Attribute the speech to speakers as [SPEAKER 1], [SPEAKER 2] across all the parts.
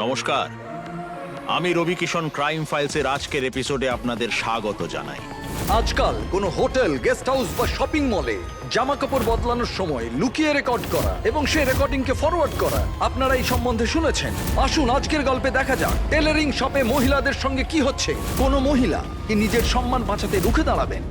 [SPEAKER 1] নমস্কার, আমি রবি কিষণ ক্রাইম ফাইলসের আজকের এপিসোডে আপনাদের স্বাগত জানাই।
[SPEAKER 2] আজকাল কোনো হোটেল, গেস্ট হাউস বা শপিং মলে জামা কাপড় বদলানোর সময় লুকিয়ে রেকর্ড করা এবং সেই রেকর্ডিংকে ফরওয়ার্ড করা, আপনারা এই সম্বন্ধে শুনেছেন। আসুন আজকের গল্পে দেখা যাক টেলারিং শপে মহিলাদের সঙ্গে কি হচ্ছে। কোনো মহিলা কি নিজের সম্মান বাঁচাতে রুখে দাঁড়াবেন?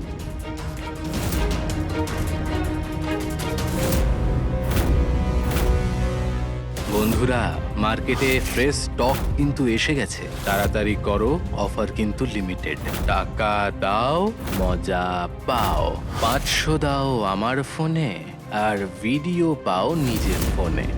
[SPEAKER 3] বন্ধুরা, মার্কেটে ফ্রেশ স্টক কিন্তু এসে গেছে। তাড়াতাড়ি করো, অফার কিন্তু লিমিটেড। টাকা দাও, মজা পাও। 500 দাও আমার ফোনে, আর ভিডিও পাও নিজের ফোনে।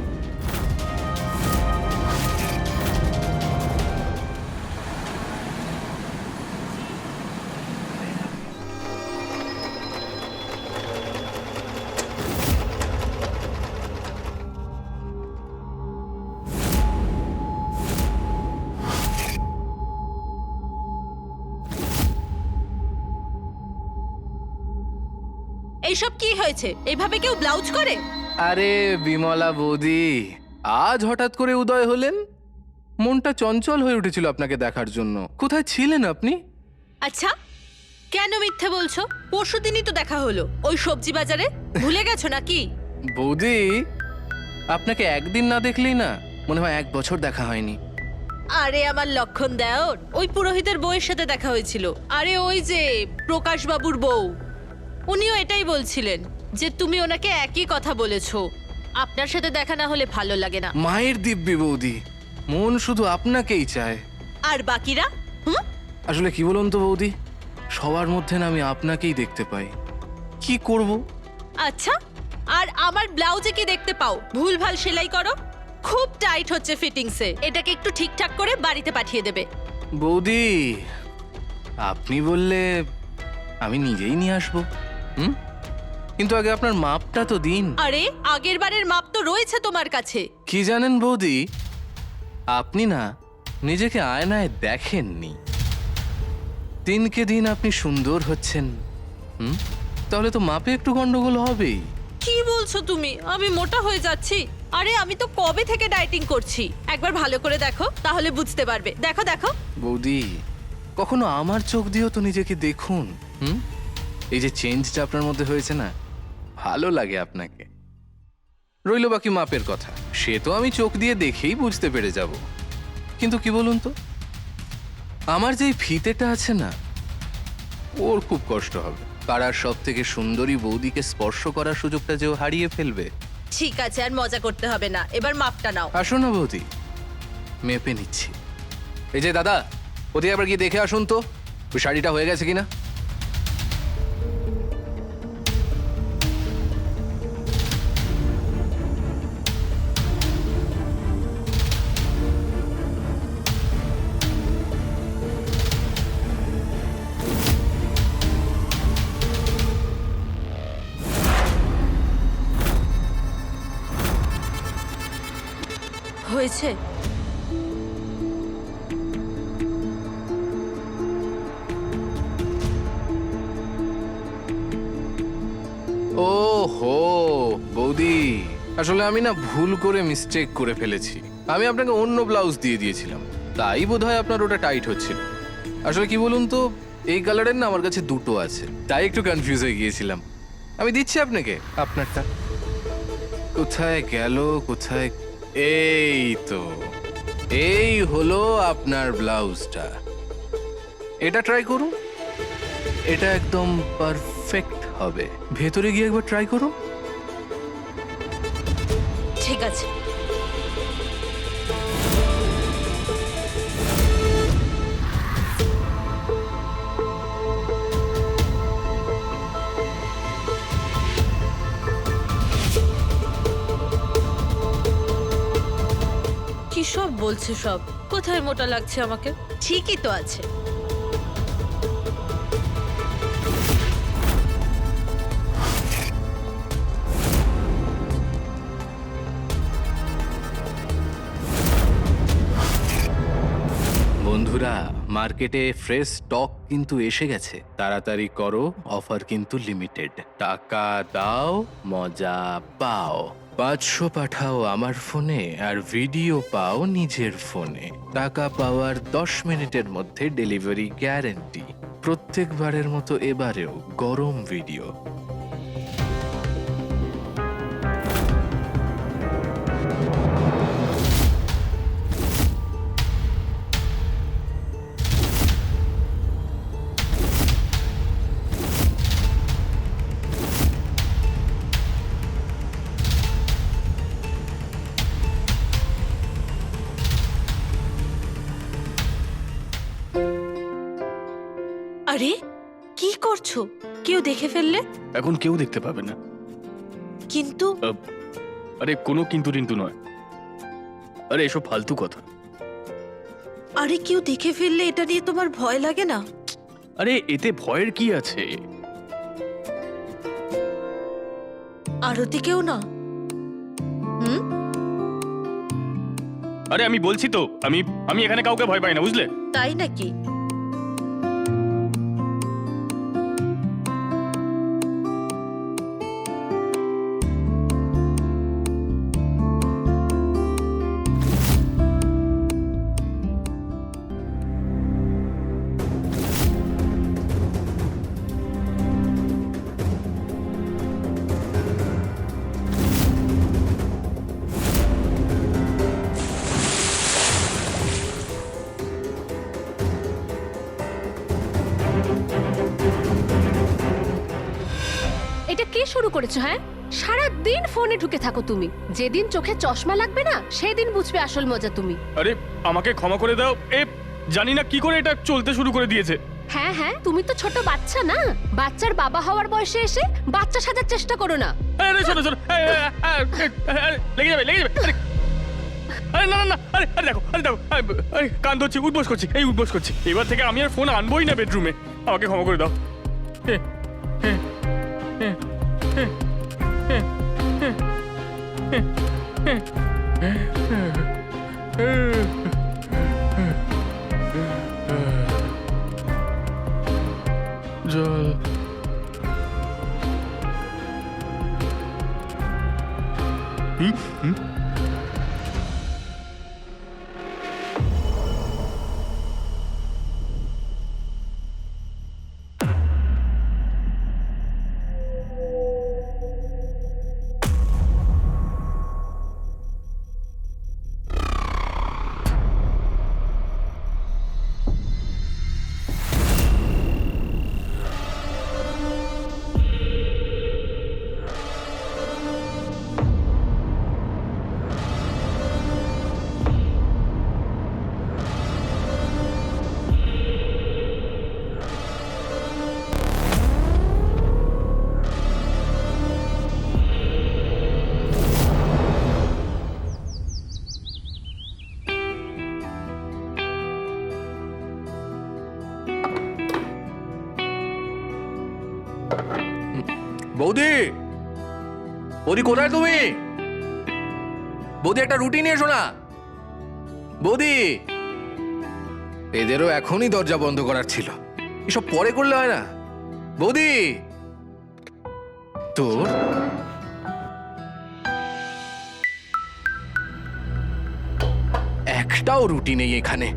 [SPEAKER 4] এইসব কি হয়েছে? এইভাবে কেউ ব্লাউজ করে?
[SPEAKER 3] আরে বিমলা বৌদি, আজ হঠাৎ করে উদয় হলেন? মনটা চঞ্চল হয়ে উঠেছিল আপনাকে দেখার জন্য। কোথায় ছিলেন আপনি?
[SPEAKER 4] আচ্ছা, কেন মিথ্যে বলছো? পরশুদিনই তো দেখা হলো ওই সবজি বাজারে। ভুলে গেছো নাকি?
[SPEAKER 3] বৌদি, আপনাকে একদিন না দেখলেই না মনে হয় 1 বছর দেখা হয়নি।
[SPEAKER 4] আরে আমার লক্ষণ দেওর, ওই পুরোহিতের বউয়ের সাথে দেখা হয়েছিল। আরে ওই যে প্রকাশ বাবুর বউ, উনিও এটাই বলছিলেন যে তুমি ওনাকে একই কথা বলেছো। আপনার সাথে দেখা না হলে ভালো লাগে না।
[SPEAKER 3] মায়ের দিব্যি বৌদি, মন শুধু আপনাকেই চায়।
[SPEAKER 4] আর বাকিরা? হুম?
[SPEAKER 3] আসলে কি বলুন তো বৌদি, সবার মধ্যে না আমি আপনাকেই দেখতে পাই। কি করব?
[SPEAKER 4] আচ্ছা, আর আমার ব্লাউজে কি দেখতে পাও? ভুলভাল সেলাই করো, খুব টাইট হচ্ছে ফিটিংসে। এটাকে একটু ঠিকঠাক করে বাড়িতে পাঠিয়ে দেবে।
[SPEAKER 3] বৌদি, আপনি বললে আমি নিজেই নিয়ে আসবো। কিন্তু আগে আপনার মাপটা তো দিন।
[SPEAKER 4] আরে আগের বারের মাপ তো রয়েছে তোমার কাছে।
[SPEAKER 3] কি জানেন বৌদি, আপনি না নিজেকে আয়নায় দেখেননি। দিনকে দিন আপনি সুন্দর হচ্ছেন। তাহলে তো মাপে একটু গন্ডগোল হবেই।
[SPEAKER 4] কি বলছো তুমি? আমি মোটা হয়ে যাচ্ছি? আরে আমি তো কবে থেকে ডায়েটিং করছি। একবার ভালো করে দেখো, তাহলে বুঝতে পারবে। দেখো দেখো।
[SPEAKER 3] বৌদি, কখনো আমার চোখ দিয়েও তো নিজেকে দেখুন। এই যে চেঞ্জটা আপনার মধ্যে হয়েছে না, ভালো লাগে আপনাকে। রইল বাকি মাপের কথা, সে তো আমি চোখ দিয়ে দেখেই বুঝতে পেরে যাব। কিন্তু কি বলুন তো, আমার যে ফিতেটা আছে না, ওর খুব কষ্ট হবে। পাড়ার সব থেকে সুন্দরী বৌদিকে স্পর্শ করার সুযোগটা যে ও হারিয়ে ফেলবে।
[SPEAKER 4] ঠিক আছে, আর মজা করতে হবে না, এবার মাপটা নাও।
[SPEAKER 3] আসো না বৌদি, মেপে নিচ্ছি। এই যে দাদা, ওদিকে আবার গিয়ে দেখে আসুন তো ওই শাড়িটা হয়ে গেছে কিনা।
[SPEAKER 4] হয়েছে?
[SPEAKER 3] ও হো বৌদি, আসলে আমি না ভুল করে মিস্টেক করে ফেলেছি। আমি আপনাকে অন্য ব্লাউজ দিয়ে দিয়েছিলাম, তাই বোধহয় আপনার ওটা টাইট হচ্ছিল। আসলে কি বলুন তো, এই কালারের না আমার কাছে দুটো আছে, তাই একটু কনফিউজ হয়ে গিয়েছিলাম। আমি দিচ্ছি আপনাকে আপনারটা। কোথায় গেল, কোথায়? এই তো, এই হলো আপনার ব্লাউজটা। এটা ট্রাই করুন, এটা একদম পারফেক্ট হবে। ভেতরে গিয়ে একবার ট্রাই করুন।
[SPEAKER 4] ঠিক আছে। কি সব বলছে সব? কোথায় মোটা লাগছে আমাকে? ঠিকই তো আছে।
[SPEAKER 3] বন্ধুরা, মার্কেটে ফ্রেশ স্টক কিন্তু এসে গেছে। তাড়াতাড়ি করো, অফার কিন্তু লিমিটেড। টাকা দাও, মজা পাও। 500 পাঠাও আমার ফোনে আর ভিডিও পাও নিজের ফোনে। টাকা পাওয়ার 10 মিনিটের মধ্যে ডেলিভারি গ্যারান্টি। প্রত্যেকবারের মতো এবারেও গরম ভিডিও।
[SPEAKER 4] আরে কি করছো? কেউ দেখে ফেললে?
[SPEAKER 5] এখন কেউ দেখতে পাবে না।
[SPEAKER 4] কিন্তু
[SPEAKER 5] আরে কোনো কিন্তু টিন্তু নয়। আরে এসব ফালতু কথা।
[SPEAKER 4] আরে কেউ দেখে ফেললে এটা নিয়ে তোমার ভয় লাগে না?
[SPEAKER 5] আরে এতে ভয়ের কি আছে?
[SPEAKER 4] আরতি কেউ না?
[SPEAKER 5] আরে আমি বলছি তো, আমি এখানে কাউকে ভয় পাই না, বুঝলে?
[SPEAKER 4] তাই নাকি?
[SPEAKER 6] এটা কে শুরু করেছো? হ্যাঁ, সারা দিন ফোনে ঢুকে থাকো তুমি। যেদিন চোখে চশমা লাগবে না সেদিন বুঝবে আসল মজা তুমি।
[SPEAKER 5] আরে আমাকে ক্ষমা করে দাও। জানি না কি করে এটা চলতে শুরু করে দিয়েছে।
[SPEAKER 6] হ্যাঁ হ্যাঁ, তুমি তো ছোট বাচ্চা না? বাচ্চার বাবা হওয়ার বয়সে এসে বাচ্চা সাজার চেষ্টা করো না।
[SPEAKER 5] আরে শোনো শোনো, লেগে যাবে লেগে যাবে। আরে না না না, আরে দেখো, আরে কান ধরছি, উঠবোস করছি, উঠবোস করছি। এবার থেকে আমি আর ফোন আনবোই না বেডরুমে। আমাকে ক্ষমা করে দাও। জল।
[SPEAKER 3] বৌদি, বৌদি কোথায় তুমি? বৌদি একটা রুটি নিয়ে এসো না। বৌদি, এদেরও এখনই দরজা বন্ধ করার ছিল, এসব পরে করলে হয় না। বৌদি, তোর একটাও রুটি নেই এখানে।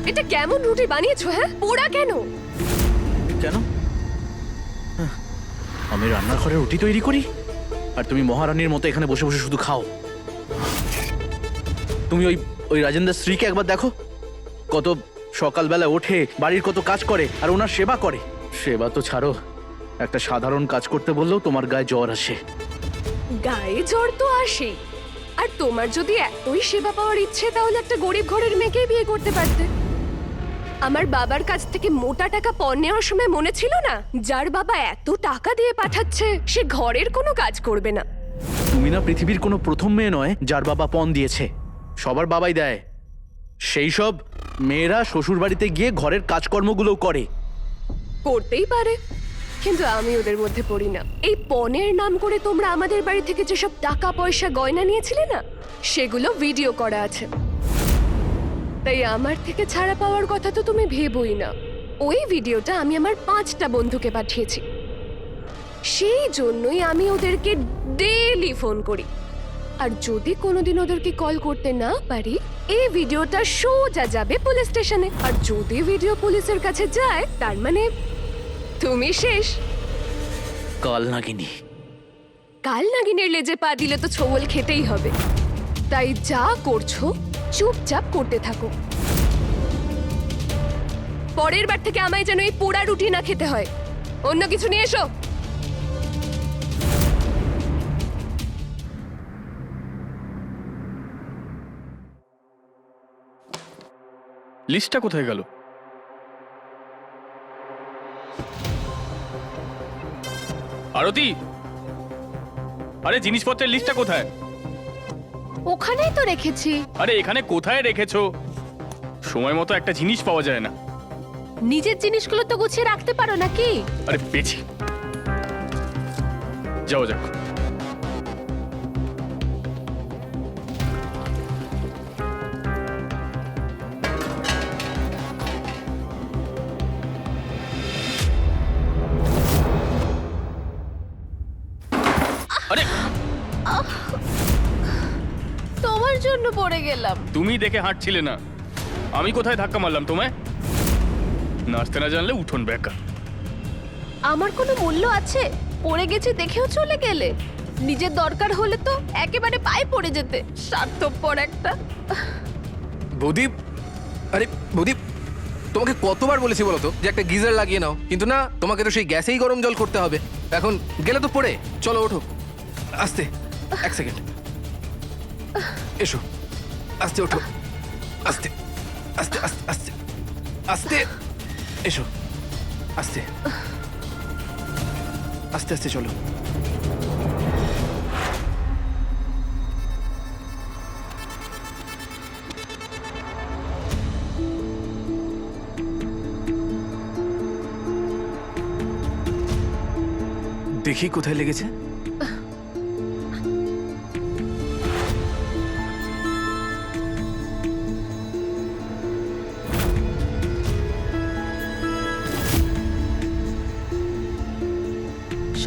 [SPEAKER 6] এটা কেমন রুটি বানিয়েছো? হ্যাঁ, পোড়া কেন?
[SPEAKER 7] কেন? আমি রান্নাঘরে রুটি তৈরি করি আর তুমি মহারানীর মতো এখানে বসে বসে শুধু খাও। তুমি ওই রাজেন্দ্র স্ত্রীকে একবার দেখো, কত সকালবেলা ওঠে, বাড়ির কত কাজ করে আর ওনার সেবা করে। সেবা তো ছাড়ো, একটা সাধারণ কাজ করতে বললেও তোমার গায়ে জ্বর আসে।
[SPEAKER 6] গায়ে জ্বর তো আসেই। আর তোমার যদি এতই সেবা পাওয়ার ইচ্ছে তাহলে একটা গরিব ঘরের মেয়েকেই বিয়ে করতে পারতে। আমার বাবার কাছ থেকে মোটা টাকা পণ নেওয়ার সময় মনে ছিল না, যার বাবা এত টাকা দিয়ে পাঠাচ্ছে সে ঘরের কোনো কাজ করবে না।
[SPEAKER 7] তুমি না পৃথিবীর কোনো প্রথম মেয়ে নয় যার বাবা পণ দিয়েছে। সবার বাবাই দেয়। সেই সব মেয়েরা শ্বশুর বাড়িতে গিয়ে ঘরের কাজকর্মগুলো করে।
[SPEAKER 6] করতেই পারে, কিন্তু আমি ওদের মধ্যে পড়ি না। এই পণের নাম করে তোমরা আমাদের বাড়ি থেকে যেসব টাকা পয়সা গয়না নিয়েছিলে না, সেগুলো ভিডিও করা আছে। তাই আমার থেকে ছাড়া পাওয়ার কথা তো তুমি ভেবোই না। ওই ভিডিওটা আমি আমার 5টা বন্ধুকে পাঠিয়েছি। সেই জন্যই আমি ওদেরকে ডেইলি ফোন করি। আর যদি কোনোদিন ওদেরকে কল করতে না পারি, এই ভিডিওটা সোজা যাবে পুলিশ স্টেশনে। আর যদি ভিডিও পুলিশের কাছে যায়, তার মানে তুমি শেষ।
[SPEAKER 7] কাল নাগিনী।
[SPEAKER 6] কাল নাগিনের লেজে পা দিলে তো ছোবল খেতেই হবে। তাই যা করছো চুপচাপ করতে থাকো। পরের বার থেকে আমায় যেন এই পোড়া রুটি না খেতে হয়। অন্য কিছু নিয়ে এসো।
[SPEAKER 5] লিস্টটা কোথায় গেল? আরতি, আরে জিনিসপত্রের লিস্টটা কোথায়?
[SPEAKER 6] ওখানেই তো রেখেছি।
[SPEAKER 5] আরে এখানে কোথায় রেখেছো? সময় মতো একটা জিনিস পাওয়া যায় না।
[SPEAKER 6] নিজের জিনিসগুলো তো গুছিয়ে রাখতে পারো নাকি?
[SPEAKER 5] আরে পেছি, যাও যাক। আরে
[SPEAKER 6] তোমার জন্য পড়ে গেলাম।
[SPEAKER 5] তুমি দেখে হাঁটছিলে না, আমি কোথায় ধাক্কা মারলাম তোমায়? নাচতে না জানলে উঠোন বেকার।
[SPEAKER 6] আমার কোনো মূল্য আছে? পড়ে গেছি দেখেও চলে গেলে। নিজের দরকার হলে তো একেবারে পায়ে পড়ে যেতে। স্বার্থপর একটা।
[SPEAKER 3] বৌদি, আরে বৌদি, তোমাকে কতবার বলেছি বলো তো যে একটা গিজার লাগিয়ে নাও, কিন্তু না, তোমাকে তো সেই গ্যাসেই গরম জল করতে হবে। এখন গেলে তো পড়ে। চলো ওঠো। আস্তে, 1 সেকেন্ড। এসো, আস্তে ওঠো। আস্তে আস্তে আস্তে আস্তে আস্তে। এসো, আস্তে আস্তে আস্তে চলো। দেখি কোথায় লেগেছে।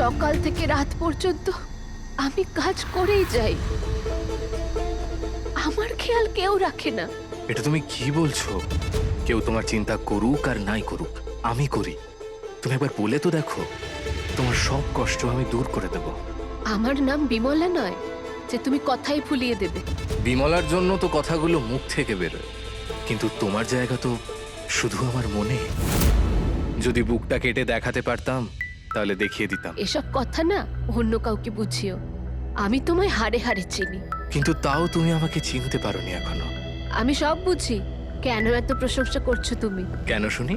[SPEAKER 6] সকাল থেকে রাত পর্যন্ত আমি কাজ করেই যাই। আমার খেয়াল কেউ রাখে না।
[SPEAKER 3] এটা তুমি কি বলছো? কেউ তোমার চিন্তা করুক আর নাই করুক, আমি করি। তুমি একবার বলে তো দেখো, তোমার সব কষ্ট আমি দূর করে দেব।
[SPEAKER 6] আমার নাম বিমলা নয় যে তুমি কথাই ভুলিয়ে দেবে।
[SPEAKER 3] বিমলার জন্য তো কথাগুলো মুখ থেকে বেরোয়, কিন্তু তোমার জায়গা তো শুধু আমার মনে। যদি বুকটা কেটে দেখাতে পারতাম তাহলে দেখিয়ে দিতাম।
[SPEAKER 6] এসব কথা না অন্য কাউকে বুঝিও। আমি তোমায় হাড়ে হাড়ে চিনি।
[SPEAKER 3] কিন্তু তাও তুমি আমাকে চিনতে পারোনি এখনো।
[SPEAKER 6] আমি সব বুঝি। কেন এত প্রশংসা করছো তুমি?
[SPEAKER 3] কেন শুনি?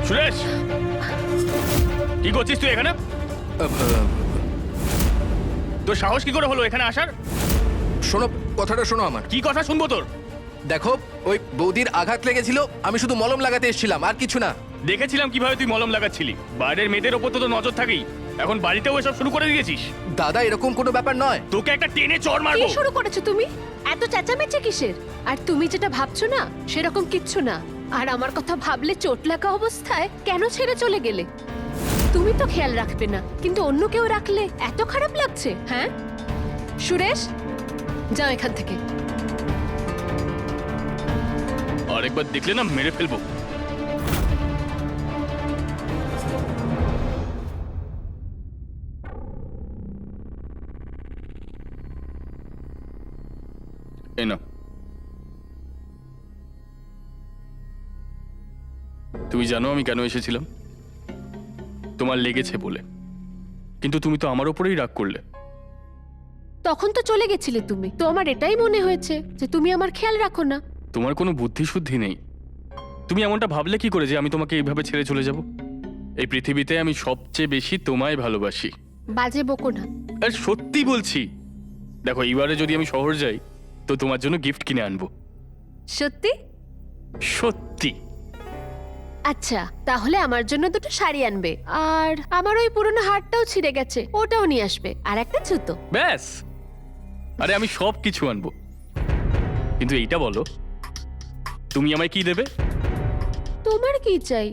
[SPEAKER 5] সুরেশ, কি করছিস তুই এখানে? তোর সাহস কি করে হলো এখানে আসার?
[SPEAKER 3] শোনো, কথাটা শোনো আমার।
[SPEAKER 5] কি কথা শুনবো তোর?
[SPEAKER 3] দেখো, ওই বৌদির আঘাত লেগেছিল, আমি শুধু মলম লাগাতে এসেছিলাম, আর কিছু না।
[SPEAKER 5] দেখেছিলাম কিভাবে তুই মলম লাগাচ্ছিলি। বাইরের মেয়েদের ওপর তো তোর নজর থাকেই, এখন বাড়িতেও এসব শুরু করে দিয়েছিস।
[SPEAKER 3] দাদা এরকম কোনো ব্যাপার নয়।
[SPEAKER 5] তোকে একটা টেনে চড়
[SPEAKER 6] কি
[SPEAKER 5] মারবো।
[SPEAKER 6] শুরু করেছো তুমি? এত চেঁচামেচি কিসের? আর তুমি যেটা ভাবছো না সেরকম কিচ্ছু না। আর আমার কথা ভাবলে চোট লাগা অবস্থায় কেন ছেড়ে চলে গেলে? তুমি তো খেয়াল রাখবে না, কিন্তু অন্য কেউ রাখলে এত খারাপ লাগছে? হ্যাঁ সুরেশ, যাও এখান থেকে।
[SPEAKER 5] আরেকবার দেখলে না মেরে ফেলবো। এই নাও। তুমি জানো আমি কেন এসেছিলাম? তোমার লেগেছে বলে, কিন্তু তুমি তো আমার ওপরেই রাগ করলে।
[SPEAKER 6] তখন তো চলে গেছিলে তুমি, তো আমার এটাই মনে হয়েছে যে তুমি আমার খেয়াল রাখো না।
[SPEAKER 5] তোমার কোনো বুদ্ধি শুদ্ধি নেই। তুমি এমনটা ভাবলে কি করে যে আমি তোমাকে এইভাবে ছেড়ে চলে যাব? এই পৃথিবীতে আমি সবচেয়ে বেশি তোমায় ভালোবাসি।
[SPEAKER 6] বাজে বকো না।
[SPEAKER 5] আর সত্যি বলছি। দেখো, এইবারে যদি আমি শহর যাই তো তোমার জন্য গিফট কিনে আনবো।
[SPEAKER 6] সত্যি?
[SPEAKER 5] সত্যি।
[SPEAKER 6] আচ্ছা, তাহলে আমার জন্য দুটো শাড়ি আনবে, আর আমার ওই পুরনো হারটাও ছিঁড়ে গেছে, ওটাও নিয়ে আসবে, আর একটা জুতো।
[SPEAKER 5] ব্যাস। আরে আমি সব কিছু আনবো, কিন্তু এইটা বলো তুমি আমায় কি দেবে?
[SPEAKER 6] তোমার কি চাই?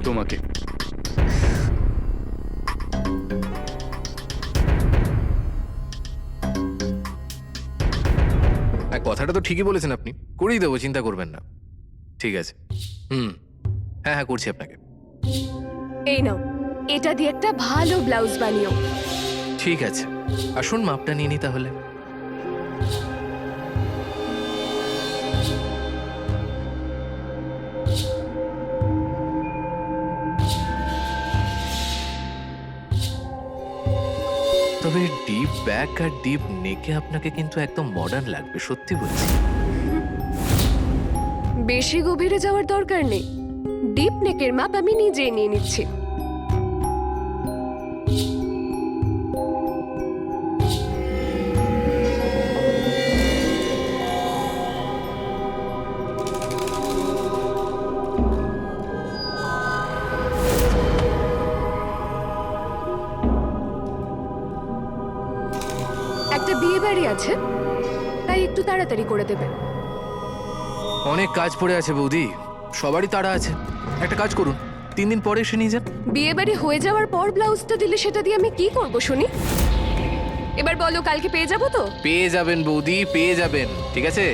[SPEAKER 5] তোমাকে।
[SPEAKER 3] কথাটা তো ঠিকই বলেছেন আপনি, করেই দেবো, চিন্তা করবেন না। ঠিক আছে। হ্যাঁ হ্যাঁ, করছি আপনাকে।
[SPEAKER 6] এই নাও, এটা দিয়ে একটা ভালো ব্লাউজ বানিও।
[SPEAKER 3] ঠিক আছে, আসুন মাপটা নিয়ে নি তাহলে। তবে ডিপ ব্যাক আর ডিপ নেকে আপনাকে কিন্তু একদম মডার্ন লাগবে, সত্যি বলছি।
[SPEAKER 6] বেশি গভীরে যাওয়ার দরকার নেই, ডিপ নেকের মাপ আমি নিজেই নিয়ে নিচ্ছি। একটা বিয়ে বাড়ি আছে, তাই একটু তাড়াতাড়ি করে দেবে।
[SPEAKER 3] অনেক কাজ পড়ে আছে বৌদি, সবারই তাড়া আছে। একটা কাজ করুন, 3 দিন পরে এসে নিয়ে যান।
[SPEAKER 6] বিয়ে বাড়ি হয়ে যাওয়ার পর ব্লাউজটা দিলে সেটা দিয়ে আমি কি করব শুনি? এবার বলো, কালকে পেয়ে যাবো তো?
[SPEAKER 3] পেয়ে যাবেন বৌদি, পেয়ে যাবেন, ঠিক আছে?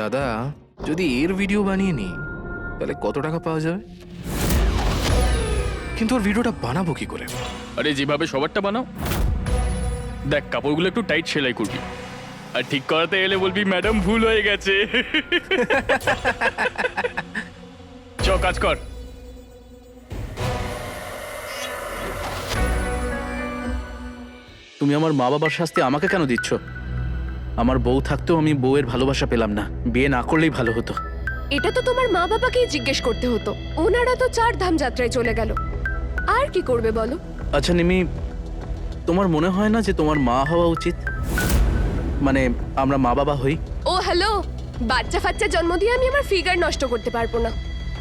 [SPEAKER 3] দাদা, যদি এর ভিডিও বানিয়ে নিই তাহলে কত টাকা পাওয়া যাবে? কিন্তু ওর ভিডিওটা বানাবো কি করে?
[SPEAKER 5] আরে যেভাবে সবারটা বানাও। দেখ, কাপড়গুলো একটু টাইট সেলাই করবি, আর ঠিক করাতে এলে বলবি ম্যাডাম ভুল হয়ে গেছে। চ কাজ কর।
[SPEAKER 7] তুমি আমার মা বাবার শাস্তি আমাকে কেন দিচ্ছ? আমার বউ থাকতেও আমি বউয়ের ভালোবাসা পেলাম না, বিয়ে না করলেই ভালো হতো।
[SPEAKER 6] এটা তো তোমার মা বাবাকেই জিজ্ঞেস করতে হতো, ওনারা তো 4 ধাম যাত্রায় চলে গেল, আর কি করবে বলো?
[SPEAKER 7] আচ্ছা নিমি, তোমার মনে হয় না যে তোমার মা হওয়া উচিত? মানে আমরা মা বাবা হই।
[SPEAKER 6] ও হ্যালো, বাচ্চা ফাচ্চা জন্ম দিয়ে আমি আমার ফিগার নষ্ট করতে পারবো না।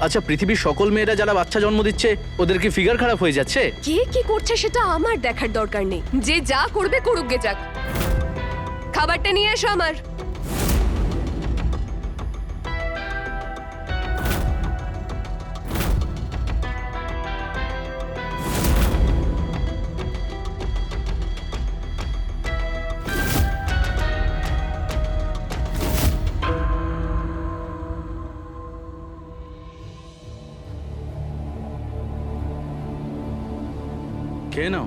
[SPEAKER 7] আচ্ছা, পৃথিবীর সকল মেয়েরা যারা বাচ্চা জন্ম দিচ্ছে ওদের কি ফিগার খারাপ হয়ে যাচ্ছে?
[SPEAKER 6] কে কি করছে সেটা আমার দেখার দরকার নেই, যে যা করবে করুক গে যাক। খাবারটা নিয়ে এসো আমার।
[SPEAKER 7] খেয়ে নাও।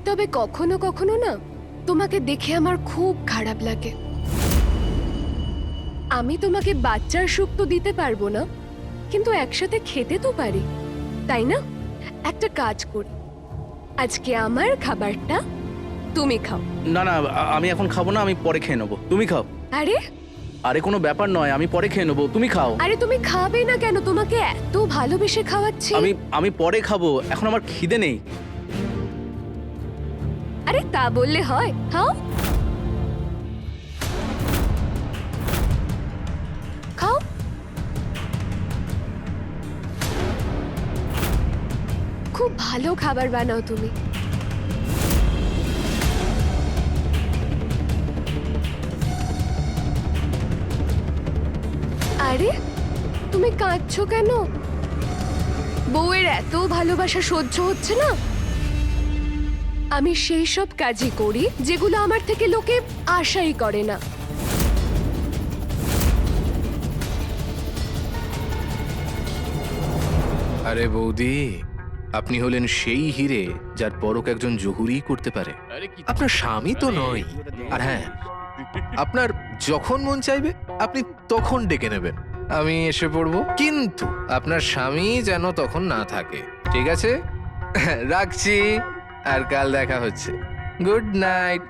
[SPEAKER 6] তবে কখনো কখনো না তোমাকে দেখে আমার খুব খারাপ লাগে। আমি তোমাকে বাচ্চার সুখ তো দিতে পারবো না, কিন্তু একসাথে খেতে তো পারি, তাই না? একটা কাজ করি, আজকে আমার খাবারটা তুমি খাও।
[SPEAKER 7] না না, আমি এখন খাবো না, আমি পরে খেয়ে নেবো, তুমি খাও।
[SPEAKER 6] আরে
[SPEAKER 7] আরে কোনো ব্যাপার নয়, আমি পরে খেয়ে নেবো, তুমি খাও।
[SPEAKER 6] আরে তুমি খাবে না কেন? তোমাকে এত ভালোবেসে খাওয়াচ্ছি।
[SPEAKER 7] আমি পরে খাবো, এখন আমার খিদে নেই।
[SPEAKER 6] আরে তা বললে হয়, খাও খাও। খুব ভালো খাবার বানাও তুমি। আরে তুমি কাঁদছো কেন? বউয়ের এত ভালোবাসা সহ্য হচ্ছে না? আমি সেই সব কাজই করি যেগুলো আমার থেকে লোকে আশাই করে না।
[SPEAKER 3] আরে বৌদি, আপনি হলেন সেই হিরে যার পরক একজন জহুরি করতে পারে।
[SPEAKER 5] আরে কি
[SPEAKER 3] আপনার স্বামী তো নয়। আর হ্যাঁ, আপনার যখন মন চাইবে আপনি তখন ডেকে নেবেন, আমি এসে পড়বো। কিন্তু আপনার স্বামী যেন তখন না থাকে, ঠিক আছে? রাখছি, আর কাল দেখা হচ্ছে। Good night.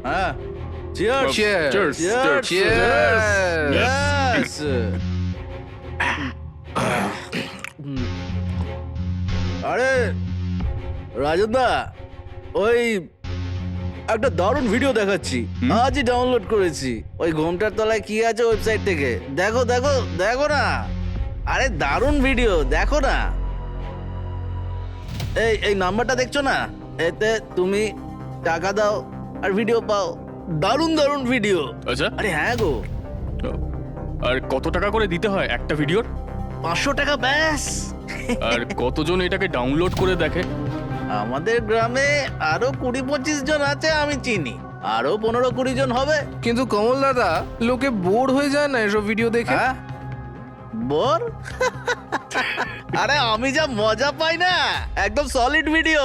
[SPEAKER 7] হ্যাঁ, cheers.
[SPEAKER 3] Cheers.
[SPEAKER 5] Cheers.
[SPEAKER 3] Cheers.
[SPEAKER 7] Yes. আরে রাজনদা, ওই একটা দারুণ ভিডিও দেখাচ্ছি, আজই ডাউনলোড করেছি। ওই ঘোমটার তলায় কি আছে ওয়েবসাইট থেকে দেখো দেখো দেখো না। আরে দারুণ ভিডিও, দেখো না। এই নাম্বারটা দেখছো না, এতে তুমি টাকা দাও আর ভিডিও পাও। দারুণ দারুণ ভিডিও।
[SPEAKER 5] আচ্ছা,
[SPEAKER 7] আরে হ্যাঁ গো,
[SPEAKER 5] আর কত টাকা করে দিতে হয় একটা ভিডিওর?
[SPEAKER 7] 500 টাকা ব্যাস।
[SPEAKER 5] আর কতজন এটাকে ডাউনলোড করে দেখে?
[SPEAKER 7] আমাদের গ্রামে আরো 20-25 জন আছে আমি চিনি, আরো 15-20 জন হবে।
[SPEAKER 3] কিন্তু কমল দাদা, লোকে বোর হয়ে যায় না এসব ভিডিও দেখে?
[SPEAKER 7] হ্যাঁ, বোর? আরে আমি যা মজা পাই না, একদম সলিড ভিডিও।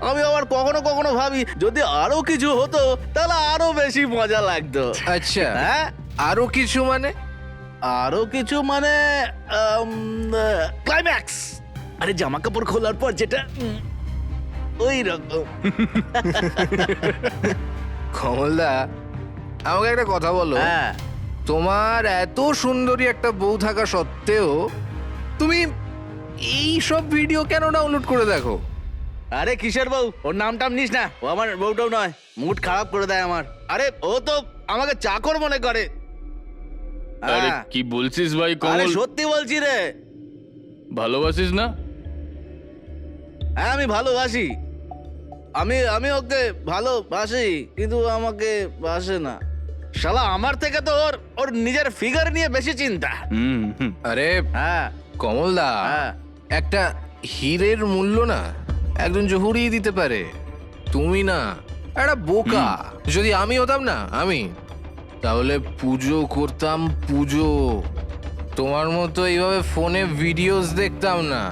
[SPEAKER 7] আমি আবার কখনো কখনো ভাবি যদি আরো কিছু হতো তাহলে আরো বেশি মজা লাগতো।
[SPEAKER 3] আচ্ছা,
[SPEAKER 7] হ্যাঁ,
[SPEAKER 3] আরো কিছু মানে?
[SPEAKER 7] আরো কিছু মানে ক্লাইম্যাক্স। আরে জামা কাপড় খোলার পর যেটা ওই রকম।
[SPEAKER 3] কমলদা, আমাকে একটা কথা বলো।
[SPEAKER 7] হ্যাঁ,
[SPEAKER 3] তোমার এত সুন্দরী একটা বউ থাকা সত্ত্বেও তুমি এই সব ভিডিও কেন ডাউনলোড করে দেখো?
[SPEAKER 7] আরে কিসের বউ, ওর নামটাম নিস না, ও আমার বউটাও নয়, মুড খারাপ করে দেয় আমার। আরে ও তো আমাকে চাকর মনে করে।
[SPEAKER 5] আরে
[SPEAKER 7] হ্যাঁ।
[SPEAKER 5] কি বলছিস ভাই
[SPEAKER 7] আরে
[SPEAKER 5] কমল?
[SPEAKER 7] সত্যি বলছি রে।
[SPEAKER 5] ভালোবাসিস না?
[SPEAKER 7] হ্যাঁ আমি ভালোবাসি, আমি ওকে ভালোবাসি, কিন্তু আমাকে বাসে না। শালা আমার থেকে তো ওর নিজের ফিগার নিয়ে বেশি চিন্তা।
[SPEAKER 5] হুম।
[SPEAKER 3] আরে
[SPEAKER 7] হ্যাঁ
[SPEAKER 3] কমলদা,
[SPEAKER 7] হ্যাঁ।
[SPEAKER 3] একটা হীরের মূল্য না একজন জহুরি দিতে পারে, তুমি না। একটা বোকা যদি আমি হতাম না, তাহলে পুজো করতাম, পুজো। তোমার মতো এইভাবে ফোনে ভিডিওস দেখতাম না।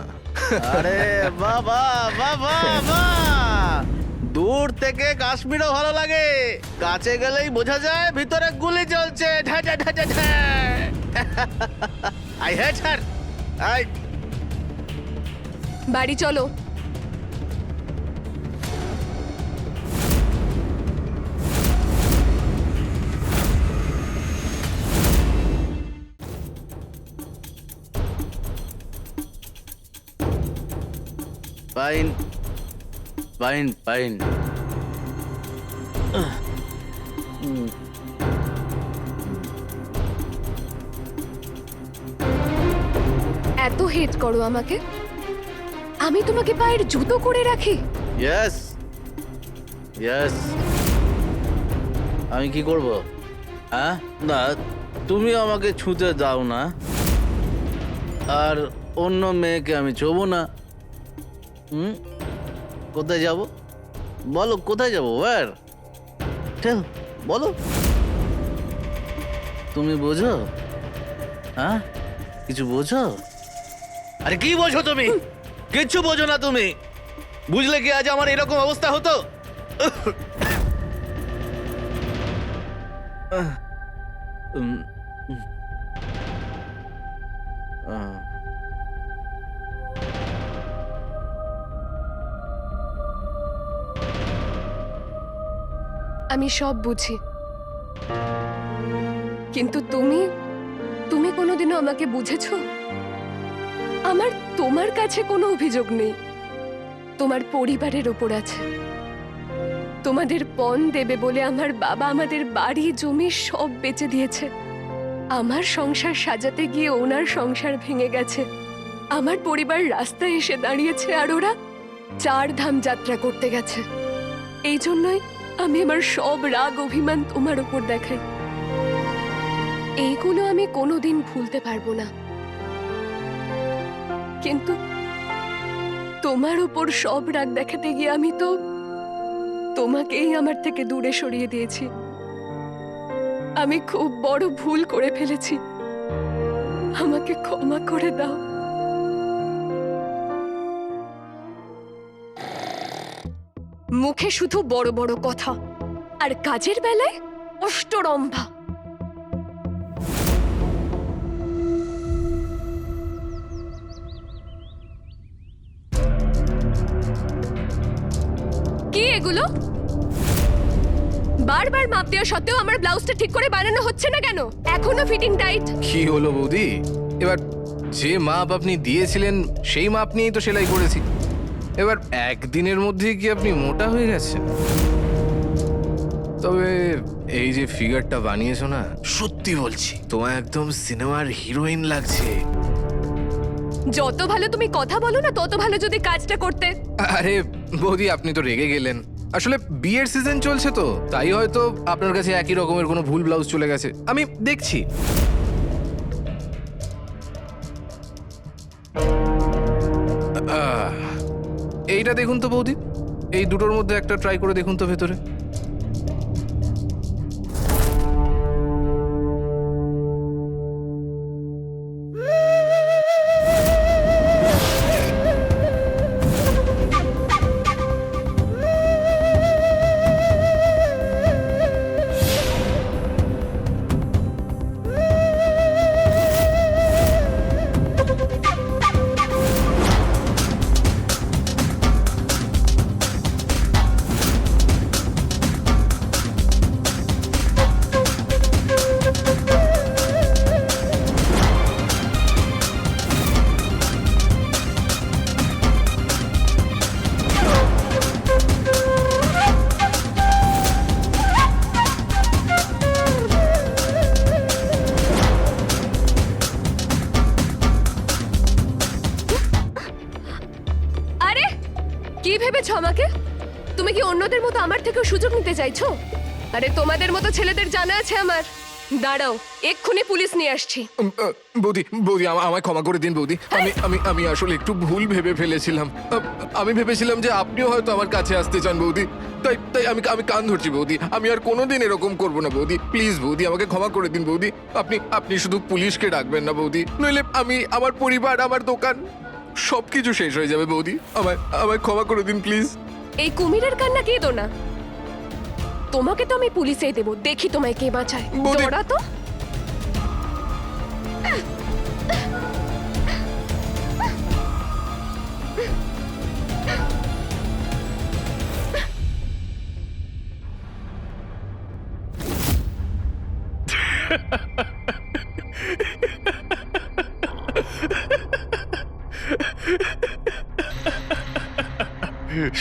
[SPEAKER 7] আরে বাবা বাবা বাবা, দূর থেকে কাশ্মীরও ভালো লাগে, কাছে গেলেই বোঝা যায় ভিতরে গুলি চলছে। আই হেট হার।
[SPEAKER 6] বাড়ি চলো।
[SPEAKER 7] Fine fine fine.
[SPEAKER 6] এত হেট করো আমাকে, আমি তোমাকে পায়ের জুতো করে রাখি?
[SPEAKER 7] Yes yes. আমি কি করব? হ্যাঁ, না তুমি আমাকে ছুঁতে দাও না, আর অন্য মেয়েকে আমি ছোবো না। কোথায় যাব বলো, কোথায় যাবো? ওয়ার টেল, বলো। তুমি বোঝো? হ্যাঁ, কিছু বোঝো? আরে কি বোঝো তুমি? কিচ্ছু বোঝো না তুমি। বুঝলে কি আজ আমার এরকম অবস্থা হতো?
[SPEAKER 6] আমি সব বুঝি, কিন্তু তুমি তুমি কোনোদিনও আমাকে বুঝেছো? আমার তোমার কাছে কোনো অভিযোগ নেই, তোমার পরিবারের ওপর আছে। তোমাদের পণ দেবে বলে আমার বাবা আমাদের বাড়ি জমি সব বেচে দিয়েছে। আমার সংসার সাজাতে গিয়ে ওনার সংসার ভেঙে গেছে। আমার পরিবার রাস্তায় এসে দাঁড়িয়েছে আর ওরা 4 ধাম যাত্রা করতে গেছে। এই জন্যই আমি আমার সব রাগ অভিমান তোমার উপর দেখাই। এইগুলো আমি কোনোদিন ভুলতে পারবো না, কিন্তু তোমার উপর সব রাগ দেখাতে গিয়ে আমি তো তোমাকেই আমার থেকে দূরে সরিয়ে দিয়েছি। আমি খুব বড় ভুল করে ফেলেছি, আমাকে ক্ষমা করে দাও। মুখে শুধু বড় বড় কথা আর কাজের বেলায় অষ্টরম্ভা। কি এগুলো? বারবার মাপ দেওয়া সত্ত্বেও আমার ব্লাউজটা ঠিক করে বানানো হচ্ছে না কেন? এখনো ফিটিং টাইট।
[SPEAKER 3] কি হলো বৌদি? এবার যে মাপ আপনি দিয়েছিলেন সেই মাপ নিয়েই তো সেলাই করেছি। এবার একদিনের মধ্যেই কি আপনি মোটা হয়ে গেছেন? তবে এই যে ফিগারটা বানিয়েছো না, সত্যি বলছি তোমায় একদম সিনেমার হিরোইন লাগছে।
[SPEAKER 6] যত ভালো তুমি কথা বলো না, তত ভালো যদি কাজটা করতে।
[SPEAKER 3] আরে বৌদি, আপনি তো রেগে গেলেন। আসলে বিয়ের সিজন চলছে তো, তাই হয়তো আপনার কাছে একই রকমের কোনো ভুল ব্লাউজ চলে গেছে। আমি দেখছি। এইটা দেখুন তো বৌদি, এই দুটোর মধ্যে একটা ট্রাই করে দেখুন তো ভেতরে।
[SPEAKER 6] আরে কি ভেবেছো আমাকে? তুমি কি অন্যদের মতো আমার থেকেও সুযোগ নিতে চাইছো? আরে তোমাদের মতো ছেলেদের জানা আছে আমার। দাঁড়াও, এক্ষুনি পুলিশ নিয়ে আসছি।
[SPEAKER 3] বৌদি বৌদি, আমায় ক্ষমা করে দিন বৌদি। আমি আসলে একটু ভুল ভেবে ফেলেছিলাম। আমি ভেবেছিলাম যে আপনিও হয়তো আমার কাছে আসতে চান বৌদি, তাই তাই আমি কান ধরছি বৌদি। আমি আর কোনোদিন এরকম করবো না বৌদি। প্লিজ বৌদি, আমাকে ক্ষমা করে দিন বৌদি। আপনি শুধু পুলিশকে ডাকবেন না বৌদি, নইলে আমার পরিবার, আমার দোকান সবকিছু শেষ হয়ে যাবে বৌদি। আমায় ক্ষমা করে দিন প্লিজ।
[SPEAKER 6] এই কুমিরের কান্না কেঁদো না, তোমাকে তো আমি পুলিশে দেবো। দেখি তোমায় কে বাঁচায়।
[SPEAKER 3] বৌদি-
[SPEAKER 6] দৌড়া তো।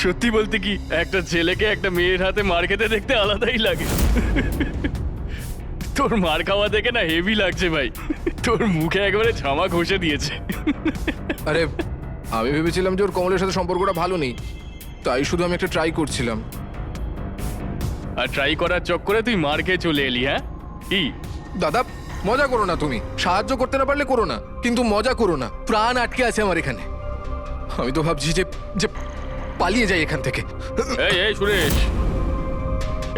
[SPEAKER 5] সত্যি বলতে কি, একটা ছেলেকে একটা মেয়ের হাতে মার খেতে দেখতে আলাদাই লাগে। তোর মার খাওয়া দেখে না হেভি লাগছে ভাই। তোর মুখে একবারে ঝামা ঘষে দিয়েছে।
[SPEAKER 3] আরে আমি ভেবেছিলাম যে ওর কমলের সাথে সম্পর্কটা ভালো নেই, তাই শুধু আমি একটা ট্রাই করছিলাম।
[SPEAKER 5] আর ট্রাই করার চক্করে তুই মার খেয়ে চলে এলি, হ্যাঁ? কি
[SPEAKER 3] দাদা, মজা করো না তুমি। সাহায্য করতে না পারলে করো না, কিন্তু মজা করো না। প্রাণ আটকে আছে আমার এখানে। আমি তো ভাবছি যে যে পালিয়ে যাই এখান থেকে।
[SPEAKER 5] এই এই সুরেশ,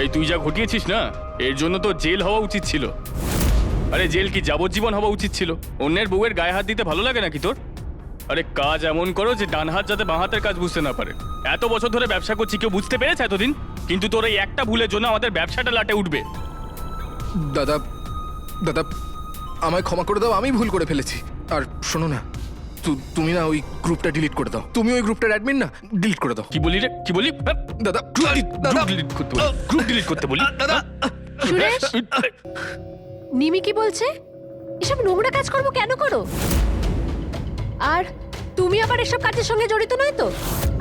[SPEAKER 5] এই তুই যা ঘটিয়েছিস না, এর জন্য তো জেল হওয়া উচিত ছিল। আরে জেল কি যাবজ্জীবন হওয়া উচিত ছিল। অন্যের বউয়ের গায়ে হাত দিতে ভালো লাগে নাকি তোর? আরে কাজ এমন করো যে ডান হাত যাতে বাঁ হাতের কাজ বুঝতে না পারে। এত বছর ধরে ব্যবসা করছি, কেউ বুঝতে পেরেছে এতদিন? কিন্তু তোর এই একটা ভুলের জন্য আমাদের ব্যবসাটা লাটে উঠবে।
[SPEAKER 3] দাদা দাদা, আমায় ক্ষমা করে দাও, আমি ভুল করে ফেলেছি। আর শোনো না, তুমি না ওই গ্রুপটা ডিলিট করে দাও। তুমি ওই গ্রুপটার অ্যাডমিন না, ডিলিট করে দাও।
[SPEAKER 5] কি বলি রে, কি বলি?
[SPEAKER 3] দাদা
[SPEAKER 5] গ্রুপ ডিলিট করতে বলি।
[SPEAKER 6] সুরেশ নিমি কি বলছে? এসব নোংরা কাজ করবো কেন করো? আর তুমি আবার এসব কাজের সঙ্গে জড়িত নয় তো?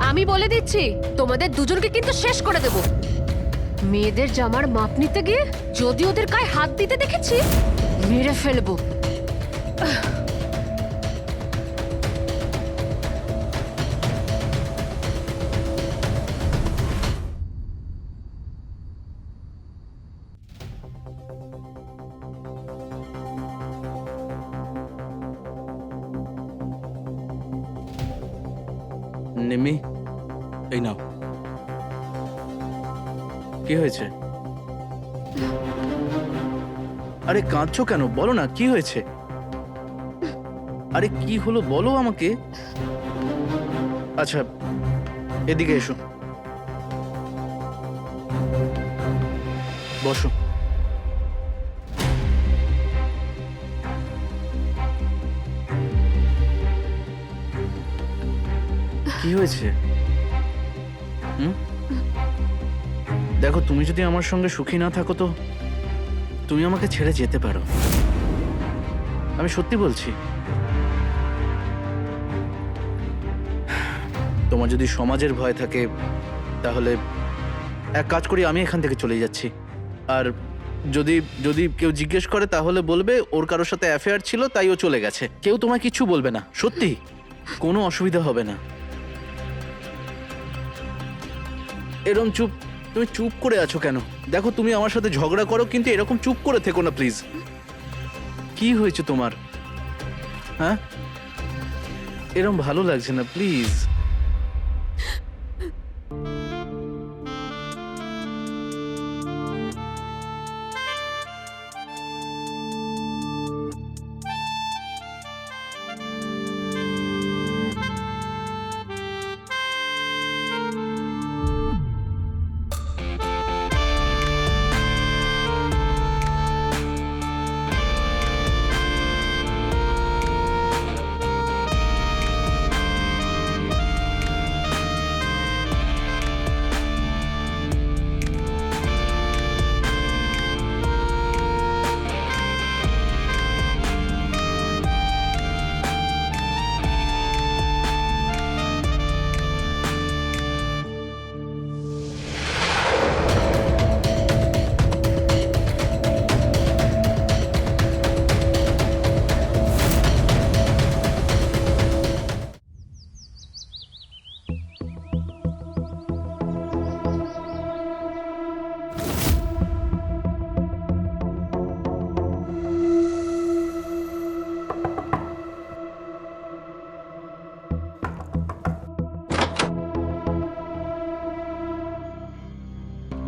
[SPEAKER 6] আমি বলে দিচ্ছি তোমাদের দুজনকে কিন্তু শেষ করে দেব। মেয়েদের জামার মাপ নিতে গিয়ে যদি ওদের গায়ে হাত দিতে দেখেছি মেরে ফেলবো।
[SPEAKER 7] নিমি, এই নাও। কি হয়েছে? আরে কাঁদছো কেন? বলো না কি হয়েছে? আরে কি হলো বলো আমাকে। আচ্ছা এদিকে এসো, বসো। কি হয়েছে? দেখো, তুমি যদি আমার সঙ্গে সুখী না থাকো তো তুমি আমাকে ছেড়ে যেতে পারো। আমি সত্যি বলছি। তোমার যদি সমাজের ভয় থাকে তাহলে এক কাজ করি, আমি এখান থেকে চলে যাচ্ছি। আর যদি যদি কেউ জিজ্ঞেস করে তাহলে বলবে ওর কারোর সাথে অ্যাফেয়ার ছিল তাই ও চলে গেছে। কেউ তোমায় কিছু বলবে না, সত্যি কোনো অসুবিধা হবে না। এরকম তুমি চুপ করে আছো কেন? দেখো, তুমি আমার সাথে ঝগড়া করো কিন্তু এরকম চুপ করে থেকো না প্লিজ। কি হয়েছে তোমার? হ্যাঁ, এরকম ভালো লাগছে না, প্লিজ।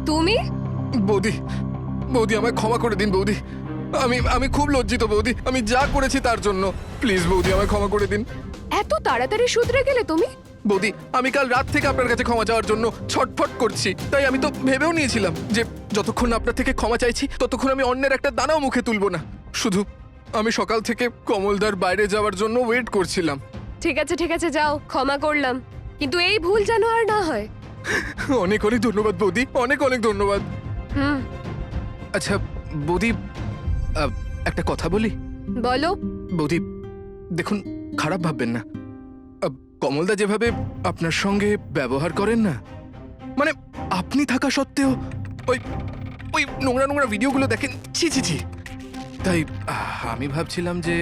[SPEAKER 6] তুমি
[SPEAKER 3] বৌদি, বৌদি আমায় ক্ষমা করে দিন বৌদি। আমি খুব লজ্জিত বৌদি, আমি যা করেছি তার জন্য। প্লিজ বৌদি আমায় ক্ষমা করে দিন।
[SPEAKER 6] এত তাড়াতাড়ি শুধরে গেলে তুমি?
[SPEAKER 3] বৌদি, আমি কাল রাত থেকে আপনার কাছে ক্ষমা চাওয়ার জন্য ছটফট করছি। তাই আমি তো ভেবেও নিয়েছিলাম যে যতক্ষণ না আপনার থেকে ক্ষমা চাইছি ততক্ষণ আমি অন্যের একটা দানাও মুখে তুলবো না। শুধু আমি সকাল থেকে কমলদার বাইরে যাওয়ার জন্য ওয়েট করছিলাম।
[SPEAKER 6] ঠিক আছে যাও, ক্ষমা করলাম, কিন্তু এই ভুল যেন আর না হয়।
[SPEAKER 3] অনেক অনেক ধন্যবাদ বৌদি, অনেক অনেক ধন্যবাদ।
[SPEAKER 6] হুম,
[SPEAKER 3] আচ্ছা বৌদি, একটা কথা বলি?
[SPEAKER 6] বলো।
[SPEAKER 3] বৌদি দেখুন, খারাপ ভাববেন না। কমলদা যেভাবে আপনার সঙ্গে ব্যবহার করেন না, মানে আপনি থাকা সত্ত্বেও ওই ওই নোংরা নোংরা ভিডিওগুলো দেখেন, ছি ছি ছি। তাই আমি ভাবছিলাম যে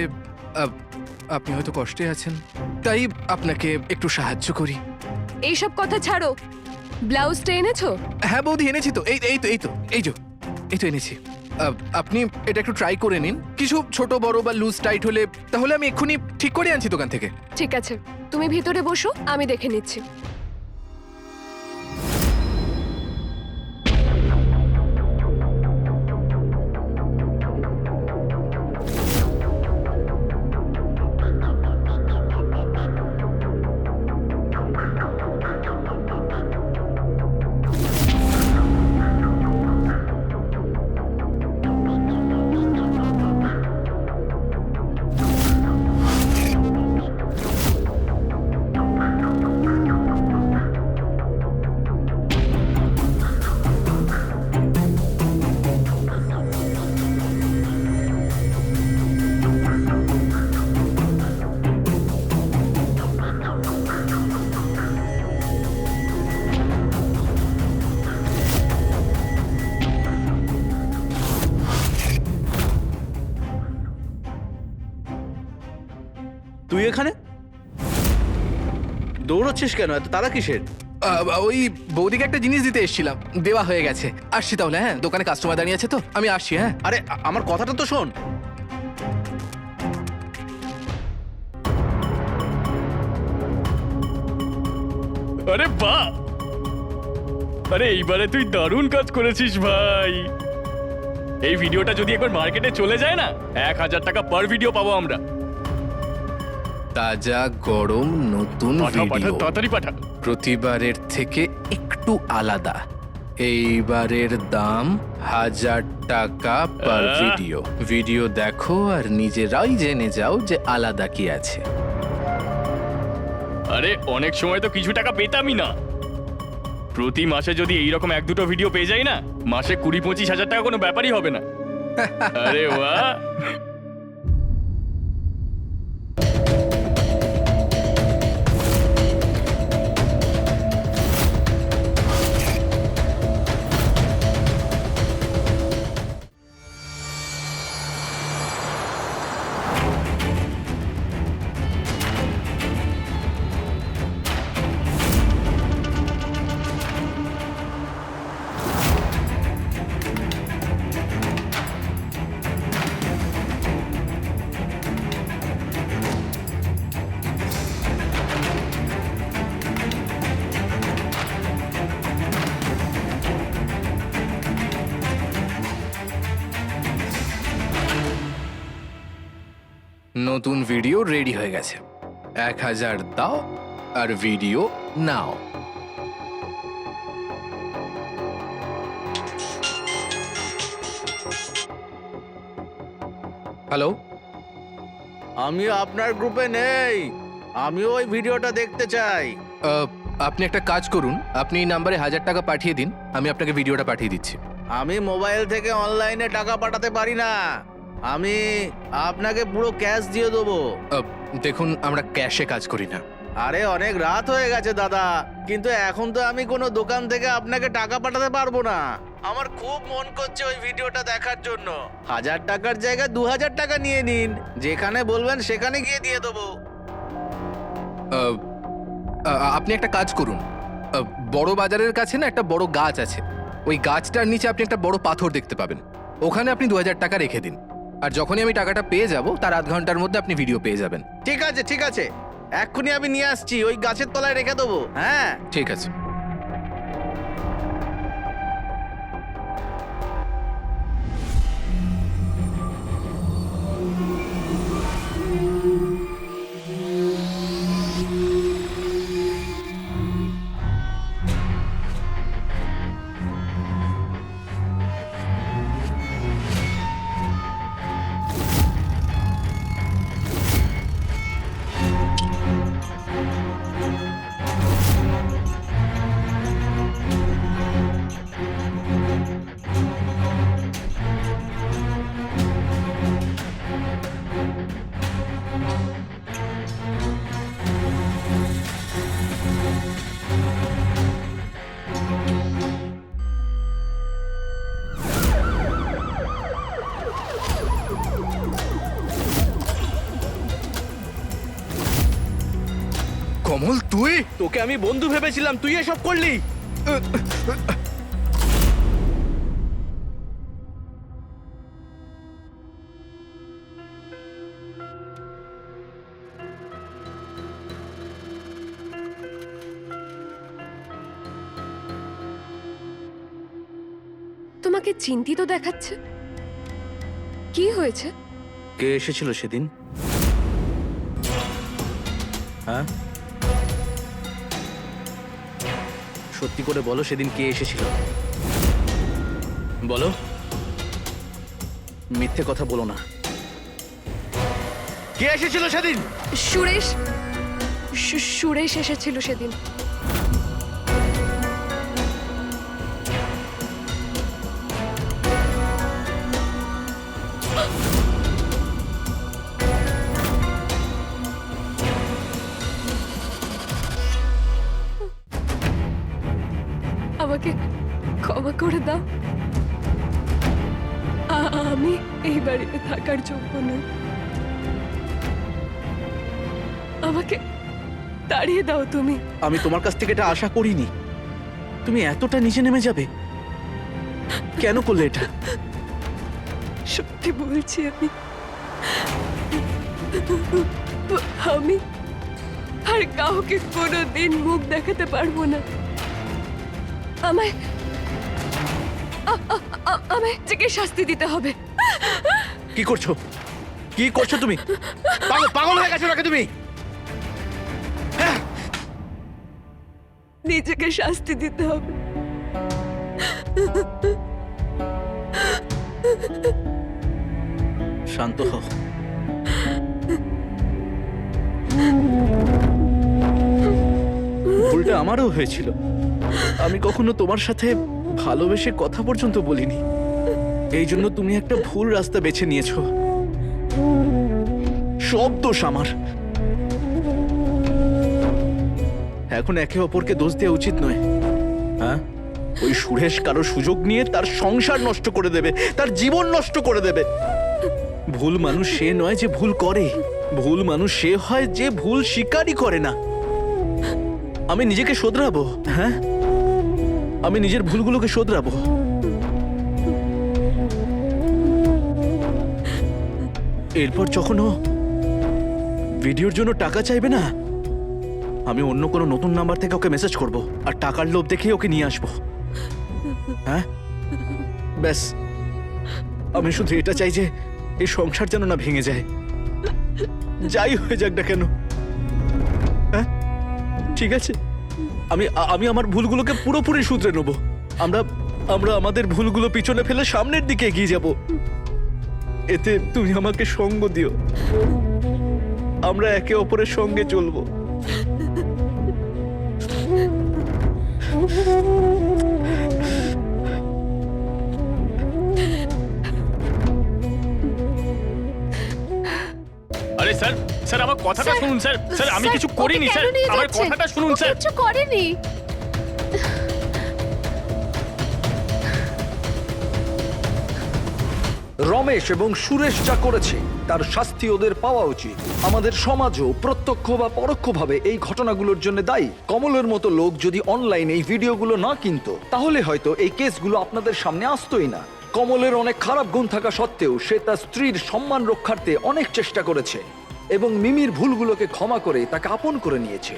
[SPEAKER 3] আপনি হয়তো কষ্টে আছেন, তাই আপনাকে একটু সাহায্য করি।
[SPEAKER 6] এইসব কথা ছাড়ো, ব্লাউজটা এনেছো?
[SPEAKER 3] হ্যাঁ বৌদি এনেছি তো, এই তো এনেছি। আপনি এটা একটু ট্রাই করে নিন। কিছু ছোট বড় বা লুজ টাইট হলে তাহলে আমি এক্ষুনি ঠিক করে আনছি দোকান থেকে।
[SPEAKER 6] ঠিক আছে, তুমি ভিতরে বসো, আমি দেখে নিচ্ছি।
[SPEAKER 7] এখানে দৌড়চ্ছিস কেন? এত তারা কিসের?
[SPEAKER 3] ওই বৌদিকে একটা জিনিস দিতে এসেছিলাম, দেওয়া হয়ে গেছে। আসছি তাহলে, হ্যাঁ, দোকানে কাস্টমার দাঁড়িয়ে আছে তো, আমি আসছি। হ্যাঁ,
[SPEAKER 7] আরে আমার কথাটা তো শোন।
[SPEAKER 5] আরে বাহ, আরে এইবারে তুই দারুণ কাজ করেছিস ভাই। এই ভিডিওটা যদি একবার মার্কেটে চলে যায় না, 1000 টাকা পার ভিডিও পাবো আমরা।
[SPEAKER 3] তাজা গরম নতুন
[SPEAKER 5] পাঠা পাঠা,
[SPEAKER 3] ভিডিও,
[SPEAKER 5] তাড়াতাড়ি পাঠা।
[SPEAKER 3] প্রতিবারের থেকে একটু আলাদা। এইবারের দাম 1000 টাকা পার
[SPEAKER 5] আহ!
[SPEAKER 3] ভিডিও। ভিডিও দেখো আর নিজেরাই জেনে যাও যে আলাদা কি আছে।
[SPEAKER 5] আরে অনেক সময় তো কিছু টাকা পেতামই না। প্রতি মাসে যদি এইরকম 1-2টো ভিডিও পেয়ে যাই না, মাসে 20-25 হাজার টাকা কোনো ব্যাপারই হবে না। আরে বাহ।
[SPEAKER 3] নতুন ভিডিও রেডি হয়ে গেছে। 1000 দাও আর ভিডিও নাও। হ্যালো,
[SPEAKER 7] আমিও আপনার গ্রুপে নেই, আমিও ওই ভিডিওটা দেখতে চাই।
[SPEAKER 3] আপনি একটা কাজ করুন, আপনি এই নাম্বারে 1000 টাকা পাঠিয়ে দিন, আমি আপনাকে ভিডিওটা পাঠিয়ে দিচ্ছি।
[SPEAKER 7] আমি মোবাইল থেকে অনলাইনে টাকা পাঠাতে পারি না, আমি আপনাকে পুরো ক্যাশ দিয়ে দেবো।
[SPEAKER 3] দেখুন, আমরা ক্যাশে কাজ করি না।
[SPEAKER 7] আরে অনেক রাত হয়ে গেছে দাদা, কিন্তু এখন তো আমি কোনো দোকান থেকে আপনাকে টাকা পাঠাতে পারবো না। আমার খুব মন করছে ওই ভিডিওটা দেখার জন্য। 1000 টাকার জায়গায় 2000 টাকা নিয়ে নিন, যেখানে বলবেন সেখানে গিয়ে দিয়ে দেবো।
[SPEAKER 3] আপনি একটা কাজ করুন, বড় বাজারের কাছে না একটা বড় গাছ আছে, ওই গাছটার নিচে আপনি একটা বড় পাথর দেখতে পাবেন, ওখানে আপনি 2000 টাকা রেখে দিন। আর যখনই আমি টাকাটা পেয়ে যাব তার আধ ঘন্টার মধ্যে আপনি ভিডিও পেয়ে যাবেন।
[SPEAKER 7] ঠিক আছে ঠিক আছে, এক্ষুনি আমি নিয়ে আসছি, ওই গাছের তলায় রেখে দেবো। হ্যাঁ
[SPEAKER 3] ঠিক আছে। কমল, তুই?
[SPEAKER 7] তোকে আমি বন্ধু ভেবেছিলাম, তুই এসব করলি।
[SPEAKER 6] তোমাকে চিন্তিত দেখাচ্ছে, কি হয়েছে?
[SPEAKER 7] কে এসেছিল সেদিন? হ্যাঁ, সত্যি করে বলো, সেদিন কে এসেছিল? বলো, মিথ্যে কথা বলো না। কে এসেছিল সেদিন?
[SPEAKER 6] সুরেশ, সুরেশ এসেছিল সেদিন। আমাকে ক্ষমা করে দাও, আমি এই বাড়িতে থাকার যোগ্য নই। আমাকে তাড়িয়ে দাও তুমি।
[SPEAKER 7] আমি তোমার কাছ থেকে এটা আশা করিনি। তুমি এতটা নিচে নেমে যাবে কেন করলে এটা?
[SPEAKER 6] সত্যি বলছি আমি আর কাউকে কোনোদিন মুখ দেখাতে পারবো না। আমায় আমায় থেকে শাস্তি দিতে হবে।
[SPEAKER 7] কি করছো? কি করছো তুমি? পাগল হয়ে গেছো নাকি তুমি?
[SPEAKER 6] নিজেকে শাস্তি দিতে হবে।
[SPEAKER 7] শান্ত হও। ভুলটা আমারও হয়েছিল। আমি কখনো তোমার সাথে ভালোবেসে কথা পর্যন্ত বলিনি। এই জন্য তুমি একটা ভুল রাস্তা বেছে নিয়েছো। সব দোষ আমার। এখন একে অপরকে দোষ দেওয়া উচিত নয়। হ্যাঁ, ওই সুরেশ কারো সুযোগ নিয়ে তার সংসার নষ্ট করে দেবে, তার জীবন নষ্ট করে দেবে। ভুল মানুষ সে নয় যে ভুল করে, ভুল মানুষ সে হয় যে ভুল স্বীকারই করে না। আমি নিজেকে শোধরাবো। হ্যাঁ, আমি নিজের ভুলগুলোকে শোধরাবো। এরপর যখন ও ভিডিওর জন্য টাকা চাইবে না, আমি অন্য কোনো নতুন নাম্বার থেকে ওকে মেসেজ করব আর টাকার লোভ দেখে ওকে নিয়ে আসবো। হ্যাঁ, ব্যাস। আমি শুধু এটা চাই যে এই সংসার যেন না ভেঙে যায়, যাই হয়ে যাক না কেন। হ্যাঁ, ঠিক আছে। আমি আমার ভুলগুলোকে পুরোপুরি শুধরে নেব। আমরা আমাদের ভুলগুলো পিছনে ফেলে সামনের দিকে এগিয়ে যাব। এতে তুমি আমাকে সঙ্গ দিও। আমরা একে অপরের সঙ্গে চলবো।
[SPEAKER 5] আরে স্যার, স্যার আমার কথাটা শুনুন স্যার। স্যার আমি কিছু করিনি স্যার, আমার কথাটা শুনুন স্যার।
[SPEAKER 6] কিছু করেনি।
[SPEAKER 2] রমেশ এবং সুরেশ যা করেছে তার শাস্তি ওদের পাওয়া উচিত। আমাদের সমাজও প্রত্যক্ষ বা পরোক্ষভাবে এই ঘটনাগুলোর জন্য দায়ী। কমলের মতো লোক যদি অনলাইনে এই ভিডিওগুলো না কিনতো, তাহলে হয়তো এই কেসগুলো আপনাদের সামনে আসতোই না। কমলের অনেক খারাপ গুণ থাকা সত্ত্বেও সে তার স্ত্রীর সম্মান রক্ষার্থে অনেক চেষ্টা করেছে এবং মিমির ভুলগুলোকে ক্ষমা করে তাকে আপন করে নিয়েছে।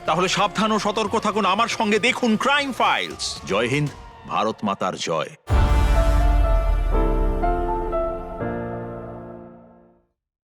[SPEAKER 1] তাহলে সাবধান ও সতর্ক থাকুন। আমার সঙ্গে দেখুন ক্রাইম ফাইলস। জয় হিন্দ, ভারত মাতার জয়।